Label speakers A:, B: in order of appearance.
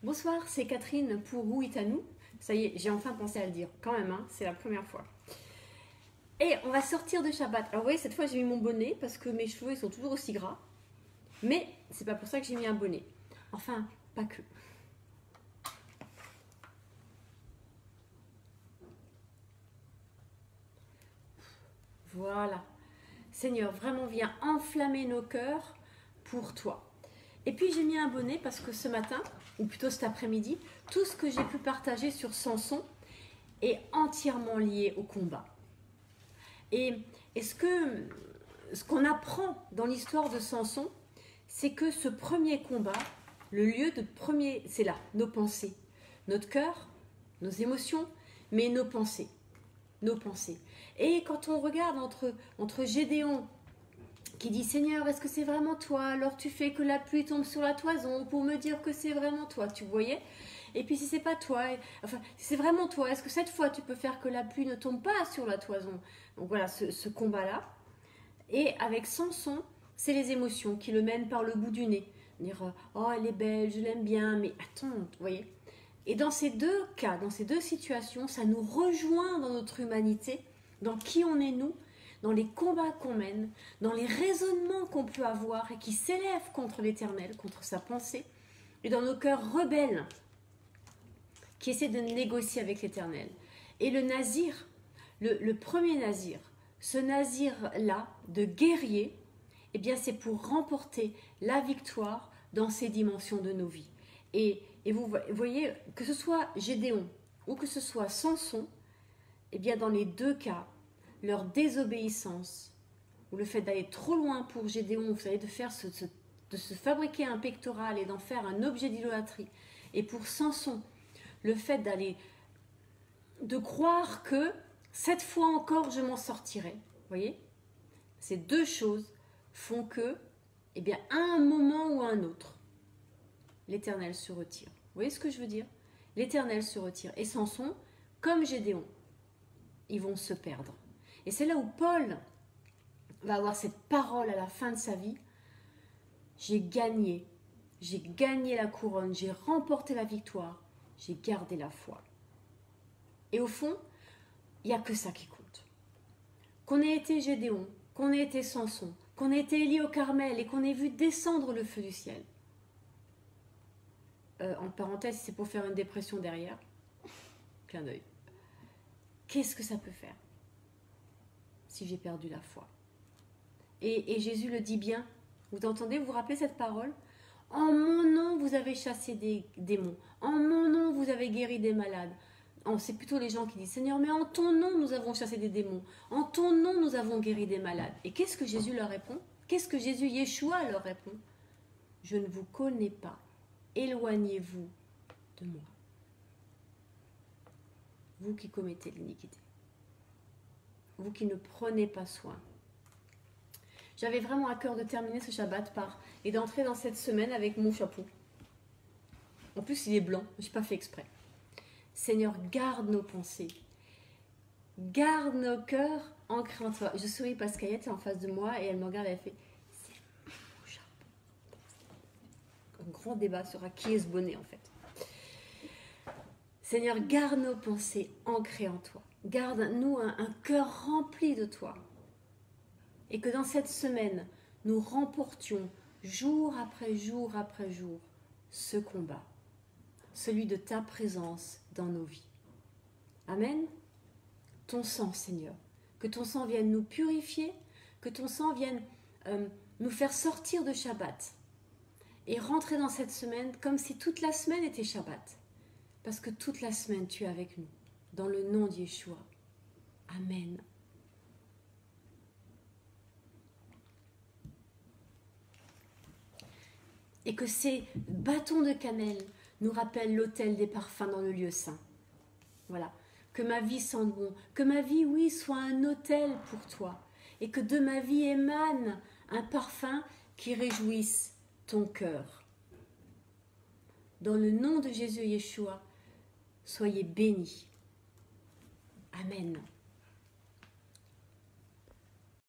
A: Bonsoir, c'est Catherine pour Ruitanou. Ça y est, j'ai enfin pensé à le dire. Quand même, hein, c'est la première fois. Et on va sortir de Shabbat. Alors vous voyez, cette fois j'ai mis mon bonnet parce que mes cheveux ils sont toujours aussi gras. Mais c'est pas pour ça que j'ai mis un bonnet. Enfin, pas que. Voilà. Seigneur, vraiment viens enflammer nos cœurs pour toi. Et puis j'ai mis un bonnet parce que ce matin, ou plutôt cet après-midi, tout ce que j'ai pu partager sur Samson est entièrement lié au combat. Et ce qu'on apprend dans l'histoire de Samson, c'est que ce premier combat, le lieu de premier, c'est là, nos pensées, notre cœur, nos émotions, mais nos pensées. Nos pensées. Et quand on regarde entre Gédéon, qui dit Seigneur, est-ce que c'est vraiment toi? Alors tu fais que la pluie tombe sur la toison pour me dire que c'est vraiment toi, tu voyais? Et puis si c'est pas toi, enfin si c'est vraiment toi, est-ce que cette fois tu peux faire que la pluie ne tombe pas sur la toison? Donc voilà ce combat-là. Et avec Samson, c'est les émotions qui le mènent par le bout du nez. Dire oh elle est belle, je l'aime bien, mais attends, vous voyez? Et dans ces deux cas, dans ces deux situations, ça nous rejoint dans notre humanité, dans qui on est nous, dans les combats qu'on mène, dans les raisonnements qu'on peut avoir et qui s'élèvent contre l'Éternel, contre sa pensée, et dans nos cœurs rebelles qui essaient de négocier avec l'Éternel. Et le nazir, le premier nazir, ce nazir-là, de guerrier, eh bien c'est pour remporter la victoire dans ces dimensions de nos vies. Et vous voyez, que ce soit Gédéon ou que ce soit Samson, eh bien dans les deux cas, leur désobéissance, ou le fait d'aller trop loin pour Gédéon, vous savez, de se fabriquer un pectoral et d'en faire un objet d'idolâtrie, et pour Samson, le fait de croire que cette fois encore je m'en sortirai, vous voyez, ces deux choses font que, eh bien, à un moment ou à un autre, l'Éternel se retire. Vous voyez ce que je veux dire? L'Éternel se retire. Et Samson, comme Gédéon, ils vont se perdre. Et c'est là où Paul va avoir cette parole à la fin de sa vie. J'ai gagné la couronne, j'ai remporté la victoire, j'ai gardé la foi. Et au fond, il n'y a que ça qui compte. Qu'on ait été Gédéon, qu'on ait été Samson, qu'on ait été Élie au Carmel et qu'on ait vu descendre le feu du ciel. En parenthèse, c'est pour faire une dépression derrière. Clin d'œil. Qu'est-ce que ça peut faire si j'ai perdu la foi? Et Jésus le dit bien. Vous entendez, vous vous rappelez cette parole? En mon nom, vous avez chassé des démons. En mon nom, vous avez guéri des malades. C'est plutôt les gens qui disent Seigneur, mais en ton nom, nous avons chassé des démons. En ton nom, nous avons guéri des malades. Et qu'est-ce que Jésus leur répond? Qu'est-ce que Jésus, Yeshua, leur répond? Je ne vous connais pas. Éloignez-vous de moi. Vous qui commettez l'iniquité. Vous qui ne prenez pas soin. J'avais vraiment à cœur de terminer ce Shabbat et d'entrer dans cette semaine avec mon chapeau. En plus, il est blanc, je n'ai pas fait exprès. Seigneur, garde nos pensées. Garde nos cœurs ancrés en toi. Je souris parce qu'Ayette est en face de moi et elle me regarde et elle fait c'est mon chapeau. Un grand débat sera qui est ce bonnet en fait. Seigneur, garde nos pensées ancrées en toi. Garde-nous un cœur rempli de toi. Et que dans cette semaine, nous remportions jour après jour après jour ce combat. Celui de ta présence dans nos vies. Amen. Ton sang, Seigneur. Que ton sang vienne nous purifier. Que ton sang vienne nous faire sortir de Shabbat. Et rentrer dans cette semaine comme si toute la semaine était Shabbat. Parce que toute la semaine, tu es avec nous. Dans le nom de Yeshua. Amen. Et que ces bâtons de cannelle nous rappellent l'autel des parfums dans le lieu saint. Voilà. Que ma vie sente bon. Que ma vie, oui, soit un autel pour toi. Et que de ma vie émane un parfum qui réjouisse ton cœur. Dans le nom de Jésus Yeshua, soyez bénis. Amen.